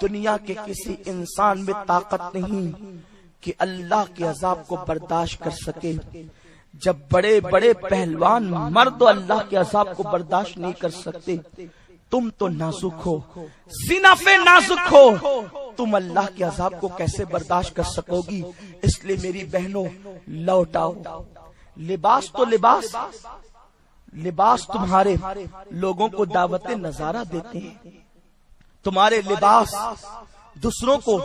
دنیا کے کسی انسان میں طاقت نہیں کہ اللہ کے عذاب کو برداشت کر سکے. جب بڑے بڑے پہلوان مرد اللہ کے عذاب کو برداشت نہیں کر سکتے، تم تو نازک ہو، سینہ پہ نازک ہو، تم اللہ کے عذاب کو کیسے برداشت کر سکو گی؟ اس لیے میری بہنوں لوٹاؤ. لباس تو لباس تمہارے لوگوں کو دعوت نظارہ دیتے ہیں، تمہارے لباس دوسروں کو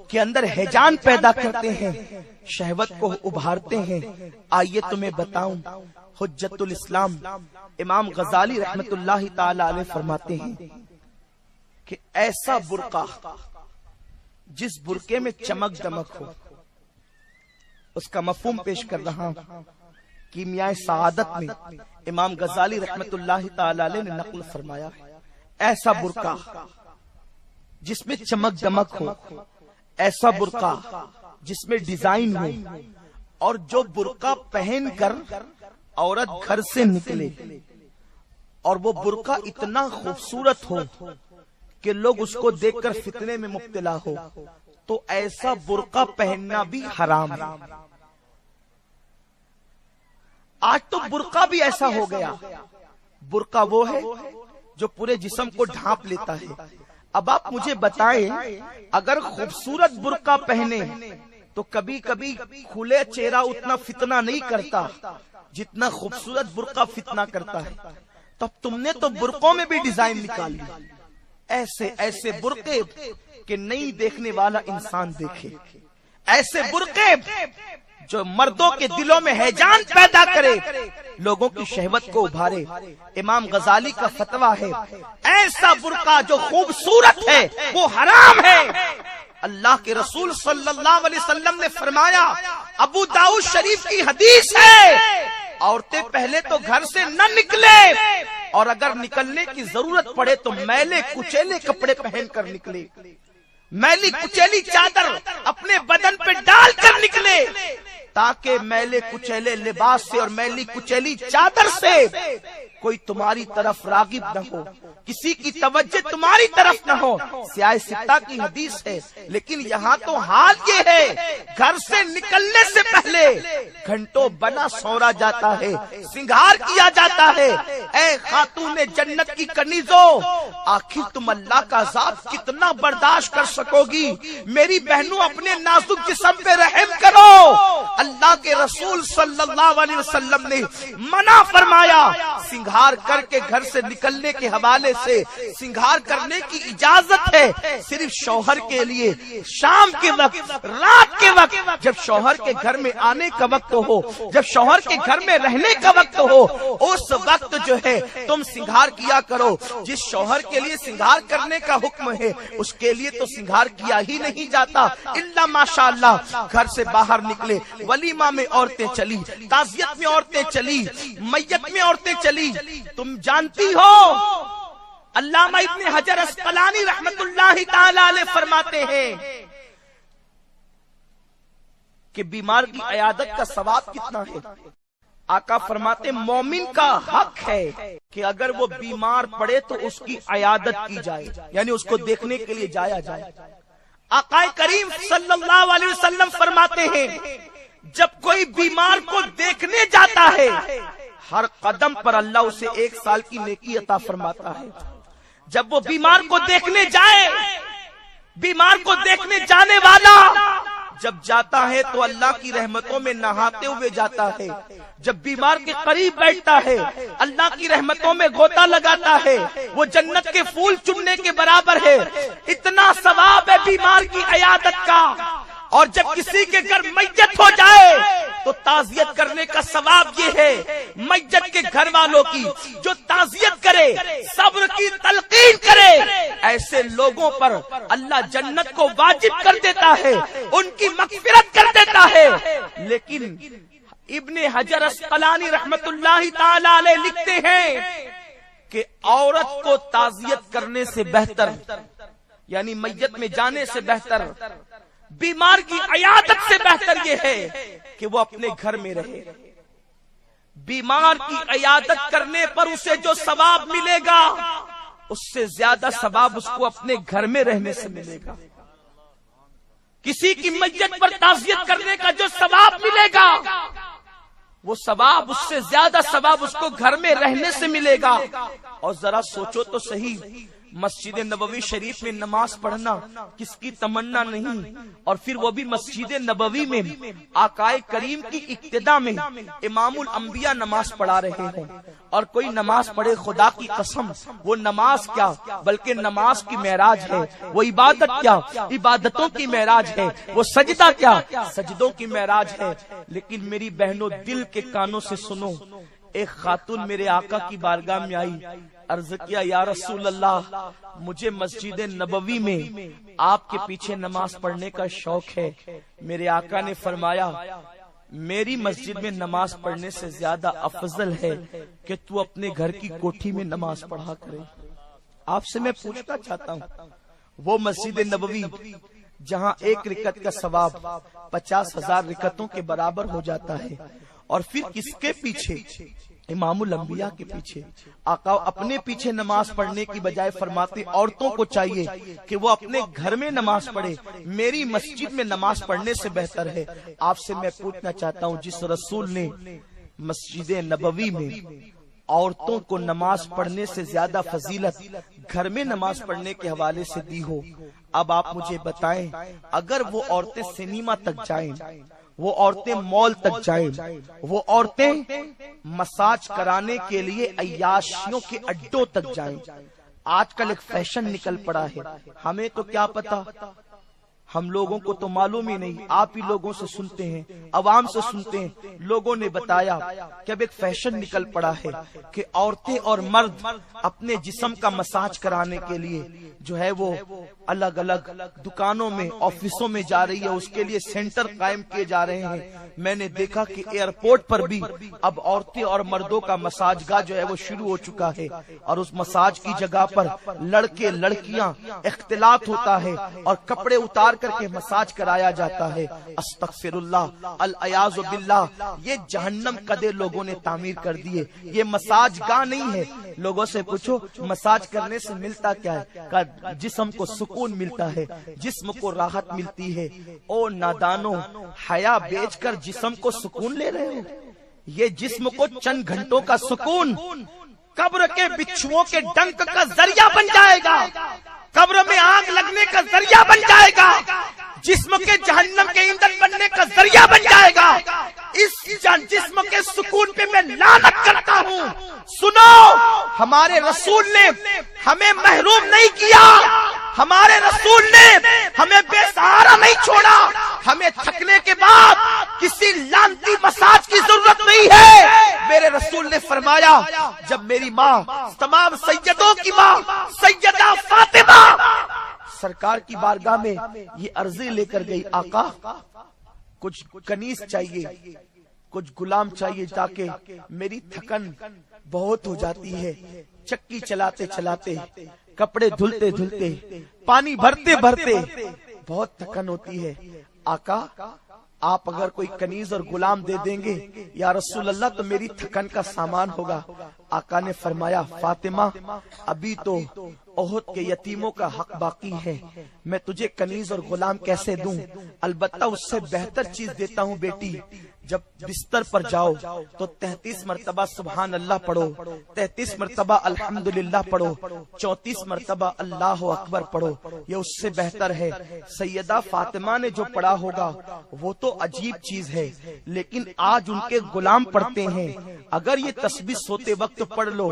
کے اندر ہیجان پیدا کرتے ہیں، شہوت کو ابھارتے ہیں. آئیے تمہیں بتاؤں، حجت الاسلام امام غزالی رحمت اللہ تعالی علیہ فرماتے ہیں کہ ایسا برقع جس برقعے میں چمک دمک ہو، اس کا مفہوم پیش کر رہا ہوں. کیمیائے سعادت میں امام غزالی رحمت اللہ تعالی علیہ نے نقل فرمایا ہے، ایسا برقع جس میں چمک دمک ہو، ایسا برقع جس میں ڈیزائن ہو، اور جو برقع پہن کر عورت گھر سے نکلے اور وہ برقع اتنا خوبصورت ہو کہ لوگ اس کو دیکھ کر فتنے میں مبتلا ہو، تو ایسا برقع پہننا بھی حرام ہے. آج تو برقع بھی ایسا ہو گیا، برقع وہ ہے جو پورے جسم کو ڈھانپ لیتا ہے. اب آپ مجھے بتائیں، اگر خوبصورت برقع پہنے تو کبھی کبھی کھلے چہرہ اتنا فتنہ نہیں کرتا جتنا خوبصورت برقع فتنہ کرتا ہے. تب تم نے تو برقعوں میں بھی ڈیزائن نکال لی، ایسے ایسے برقعے کہ نہیں دیکھنے والا انسان دیکھے، ایسے برقعے جو مردوں کے دلوں میں ہیجان پیدا کرے، لوگوں کی شہوت کو ابھارے. امام غزالی کا فتویٰ ہے ایسا برقع جو خوبصورت ہے وہ حرام ہے. اللہ کے رسول صلی اللہ علیہ وسلم نے فرمایا، ابو داؤد شریف کی حدیث ہے، عورتیں پہلے تو گھر سے نہ نکلے، اور اگر نکلنے کی ضرورت پڑے تو میلے کچیلے کپڑے پہن کر نکلے، میلی کچیلی چادر اپنے بدن پہ ڈال کر نکلے، تاکہ میلے کچیلے لباس سے اور میلی کچیلی چادر سے کوئی تمہاری طرف راغب نہ ہو، کسی کی توجہ تمہاری طرف نہ ہو. سیاہ ستہ کی حدیث ہے. لیکن یہاں تو حال یہ ہے، گھر سے نکلنے سے پہلے گھنٹوں بنا سورا جاتا ہے، سنگھار کیا جاتا ہے. اے خاتون جنت کی کنیزوں، آخر تم اللہ کا عذاب کتنا برداشت کر سکو گی؟ میری بہنوں، اپنے نازک جسم پہ رحم کرو. اللہ کے رسول صلی اللہ علیہ وسلم نے منع فرمایا. سنگھار کر کے گھر سے نکلنے کے حوالے سے سنگھار کرنے کی اجازت ہے صرف شوہر کے لیے، شام کے وقت، رات کے وقت، جب شوہر کے گھر میں آنے کا وقت ہو، جب شوہر کے گھر میں رہنے کا وقت ہو، اس وقت جو ہے تم سنگھار کیا کرو. جس شوہر کے لیے سنگھار کرنے کا حکم ہے اس کے لیے تو سنگھار کیا ہی نہیں جاتا الا ماشاءاللہ. گھر سے باہر نکلے، ولیمہ میں عورتیں چلی، تعزیت میں عورتیں چلی، میت میں عورتیں چلی. تم جانتی ہو علامہ ابن حجر اسقلانی رحمت اللہ تعالی علیہ فرماتے ہیں کہ بیمار کی عیادت کا ثواب کتنا ہے. آقا فرماتے مومن کا حق ہے کہ اگر وہ بیمار پڑے تو اس کی عیادت کی جائے، یعنی اس کو دیکھنے کے لیے جایا جائے. آقا کریم صلی اللہ علیہ وسلم فرماتے ہیں جب کوئی بیمار کو دیکھنے جاتا ہے، ہر قدم پر اللہ اسے 1 سال کی نیکی عطا فرماتا ہے. جب وہ بیمار کو دیکھنے جائے، بیمار کو دیکھنے جانے والا جب جاتا ہے تو اللہ کی رحمتوں میں نہاتے ہوئے جاتا ہے. جب بیمار کے قریب بیٹھتا ہے اللہ کی رحمتوں میں غوطہ لگاتا ہے، وہ جنت کے پھول چننے کے برابر ہے. اتنا ثواب ہے بیمار کی عیادت کا. اور جب کسی کے گھر میت ہو جائے تو تعزیت کرنے کا ثواب یہ ہے، میت کے گھر والوں کی جو تعزیت کرے، صبر کی تلقین کرے، ایسے لوگوں پر اللہ جنت کو واجب کر دیتا ہے، ان کی مغفرت کر دیتا ہے. لیکن ابن حجر اسقلانی رحمت اللہ تعالی علیہ لکھتے ہیں کہ عورت کو تعزیت کرنے سے بہتر، یعنی میت میں جانے سے بہتر، بیمار کی عیادت سے بہتر یہ ہے کہ وہ اپنے گھر میں رہے. بیمار کی عیادت کرنے پر اسے جو ثواب ملے گا اس سے زیادہ ثواب اس کو اپنے گھر میں رہنے سے ملے گا. کسی کی میت پر تعزیت کرنے کا جو ثواب ملے گا وہ ثواب اس سے زیادہ ثواب اس کو گھر میں رہنے سے ملے گا. اور ذرا سوچو تو صحیح، مسجد نبوی شریف میں نماز پڑھنا کس کی تمنا نہیں، اور پھر وہ بھی مسجد نبوی میں آقائے کریم کی اقتدا میں امام الانبیاء نماز پڑھا رہے ہیں. اور کوئی نماز پڑھے، خدا کی قسم وہ نماز کیا بلکہ نماز کی معراج ہے، وہ عبادت کیا عبادتوں کی معراج ہے، وہ سجدہ کیا سجدوں کی معراج ہے. لیکن میری بہنوں دل کے کانوں سے سنو، ایک خاتون میرے آقا کی بارگاہ میں آئی، عرض کیا یا رسول اللہ مجھے مسجد نبوی میں آپ کے پیچھے نماز پڑھنے کا شوق ہے. میرے آقا نے فرمایا میری مسجد میں نماز پڑھنے سے زیادہ افضل ہے کہ تو اپنے گھر کی کوٹھی میں نماز پڑھا کرے. آپ سے میں پوچھنا چاہتا ہوں، وہ مسجد نبوی جہاں ایک رکعت کا ثواب 50,000 رکعتوں کے برابر ہو جاتا ہے، اور پھر کس کے پیچھے؟ امام الانبیاء کے پیچھے. آقا اپنے پیچھے نماز پڑھنے کی بجائے فرماتے عورتوں کو چاہیے کہ وہ اپنے گھر میں نماز پڑھے، میری مسجد میں نماز پڑھنے سے بہتر ہے. آپ سے میں پوچھنا چاہتا ہوں، جس رسول نے مسجد نبوی میں عورتوں کو نماز پڑھنے سے زیادہ فضیلت گھر میں نماز پڑھنے کے حوالے سے دی ہو، اب آپ مجھے بتائیں اگر وہ عورتیں سنیما تک جائیں، وہ عورتیں مال تک جائیں، وہ عورتیں مساج کرانے کے لیے عیاشیوں کے اڈوں تک جائیں. آج کل ایک فیشن نکل پڑا ہے، ہمیں تو کیا پتا، ہم لوگوں کو تو معلوم ہی نہیں، آپ ہی لوگوں سے سنتے ہیں، عوام سے سنتے ہیں. لوگوں نے بتایا کہ اب ایک فیشن نکل پڑا ہے کہ عورتیں اور مرد اپنے جسم کا مساج کرانے کے لیے جو ہے وہ الگ الگ دکانوں میں آفسوں میں جا رہی ہے، اس کے لیے سینٹر قائم کیے جا رہے ہیں. میں نے دیکھا کہ ایئرپورٹ پر بھی اب عورتیں اور مردوں کا مساج گاہ جو ہے وہ شروع ہو چکا ہے، اور اس مساج کی جگہ پر لڑکے لڑکیاں اختلاط ہوتا ہے اور کپڑے اتار کر کے مساج کرایا جاتا ہے. استغفر اللہ العیاذ باللہ، یہ جہنم قدے لوگوں نے تعمیر کر دیے. یہ مساج گاہ نہیں ہے. لوگوں سے پوچھو مساج کرنے سے ملتا کیا ہے؟ جسم کو سکون ملتا ہے، جسم کو راحت ملتی ہے. او نادانو، حیا بیچ کر جسم کو سکون لے رہے ہو. یہ جسم کو چند گھنٹوں کا سکون قبر کے بچھوؤں کے ڈنک کا ذریعہ بن جائے گا، قبر میں آگ لگنے کا ذریعہ بن جائے گا، جسم کے جہنم کے ایندھن بننے کا ذریعہ بن جائے گا. اس جسم کے سکون پہ میں لعنت کرتا ہوں. سنو، ہمارے رسول نے ہمیں محروم نہیں کیا، ہمارے رسول نے ہمیں بے سہارا نہیں چھوڑا. ہمیں تھکنے کے بعد کسی لعنتی مساج کی ضرورت نہیں ہے. میرے رسول نے فرمایا جب میری ماں، تمام سیدوں کی ماں سیدہ فاطمہ سرکار کی بارگاہ میں یہ عرضی لے کر گئی، آقا کچھ کنیز چاہیے، کچھ غلام چاہیے، تاکہ میری تھکن بہت ہو جاتی ہے، چکی چلاتے چلاتے، کپڑے دھلتے دھلتے، پانی بھرتے بھرتے بہت تھکن ہوتی ہے. آقا آپ اگر کوئی کنیز اور غلام دے دیں گے یا رسول اللہ تو میری تھکن کا سامان ہوگا. آقا نے فرمایا فاطمہ ابھی تو احد کے یتیموں کا حق باقی ہے، میں تجھے کنیز اور غلام کیسے دوں؟ البتہ اس سے بہتر چیز دیتا ہوں بیٹی. جب بستر پر جاؤ تو 33 مرتبہ سبحان اللہ پڑھو، 33 مرتبہ الحمدللہ پڑھو، 34 مرتبہ اللہ اکبر پڑھو. یہ اس سے بہتر ہے. سیدہ فاطمہ نے جو پڑھا ہوگا وہ تو عجیب چیز ہے، لیکن آج ان کے غلام پڑھتے ہیں. اگر یہ تسبیح سوتے وقت پڑھ لو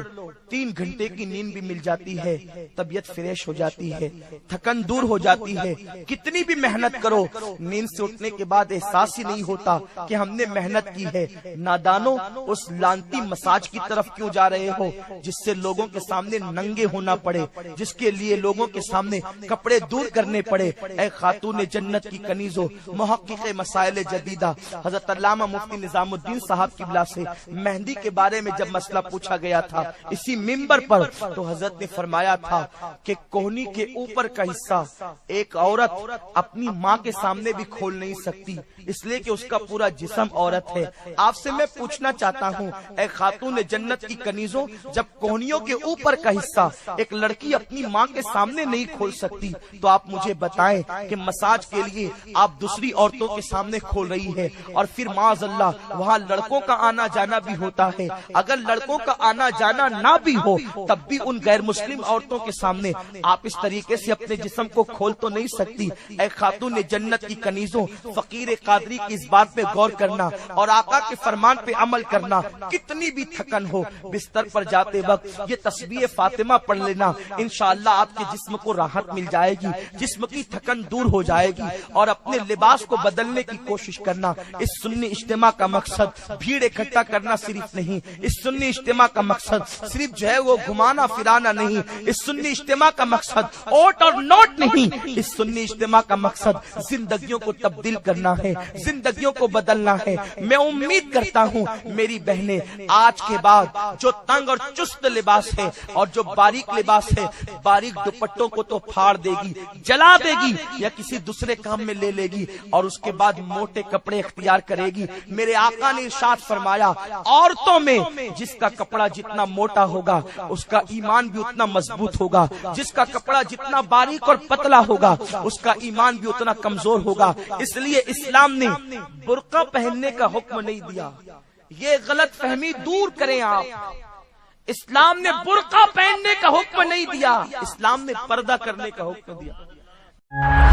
3 گھنٹے کی نیند بھی مل جاتی ہے، طبیعت فریش ہو جاتی ہے، تھکن دور ہو جاتی ہے. کتنی بھی محنت کرو نیند سے اٹھنے کے بعد احساس ہی نہیں ہوتا کہ ہم نے محنت کی ہے. نادانو، اس لانتی مساج کی طرف کیوں جا رہے ہو جس سے لوگوں کے سامنے ننگے ہونا پڑے، جس کے لیے لوگوں کے سامنے کپڑے دور کرنے پڑے؟ اے خاتون جنت کی کنیزو، محقق مسائل جدیدہ حضرت علامہ مفتی نظام الدین صاحب قبلہ سے مہندی کے بارے میں جب مسئلہ پوچھا گیا تھا، اسی منبر پر تو حضرت نے فرمایا تھا کہ کوہنی کے اوپر کا حصہ ایک عورت اپنی ماں کے سامنے بھی کھول نہیں سکتی، اس لیے کہ اس کا پورا جسم عورت ہے۔ آپ سے میں پوچھنا چاہتا ہوں اے خاتون جنت کی کنیزوں، جب کوہنیوں کے اوپر کا حصہ ایک لڑکی اپنی ماں کے سامنے نہیں کھول سکتی تو آپ مجھے بتائیں کہ مساج کے لیے آپ دوسری عورتوں کے سامنے کھول رہی ہے، اور پھر معاذ اللہ وہاں لڑکوں کا آنا جانا بھی ہوتا ہے۔ اگر لڑکوں کا آنا جانا نہ بھی ہو تب بھی ان غیر مسلم عورتوں کے سامنے آپ اس طریقے سے اپنے جسم کو کھول تو نہیں سکتی۔ اے خاتون جنت کی کنیزوں، فقیر قادری کی اس بات پہ غور کرنا اور آقا کے فرمان پہ عمل کرنا۔ کتنی بھی تھکن ہو بستر پر جاتے وقت یہ تسبیح فاطمہ پڑھ لینا، انشاءاللہ آپ کے جسم کو راحت مل جائے گی، جسم کی تھکن دور ہو جائے گی، اور اپنے لباس کو بدلنے کی کوشش کرنا۔ اس سنی اجتماع کا مقصد بھیڑ اکٹھا کرنا صرف نہیں، اس سنی اجتماع کا مقصد صرف جو ہے وہ گھمانا پھرانا نہیں، اس سنی اجتماع کا مقصد اوٹ اور نوٹ نہیں، اس سنی اجتماع کا مقصد زندگیوں کو تبدیل کرنا ہے، زندگیوں کو بدلنا ہے۔ میں امید کرتا ہوں میری بہنیں آج کے بعد جو تنگ اور چست لباس ہے اور جو باریک لباس ہے، باریک دوپٹوں کو تو پھاڑ دے گی، جلا دے گی یا کسی دوسرے کام میں لے لے گی، اور اس کے بعد موٹے کپڑے اختیار کرے گی۔ میرے آقا نے ارشاد فرمایا عورتوں میں جس کا کپڑا جتنا موٹا ہوگا اس کا ایمان بھی اتنا مضبوط ہوگا، جس کا کپڑا جتنا باریک اور پتلا ہوگا اس کا ایمان بھی اتنا کمزور ہوگا۔ اس لیے اسلام نے برقع پہننے کا حکم نہیں دیا، یہ غلط فہمی دور کریں آپ۔ اسلام نے برقع پہننے کا حکم نہیں دیا، اسلام نے پردہ کرنے کا حکم دیا۔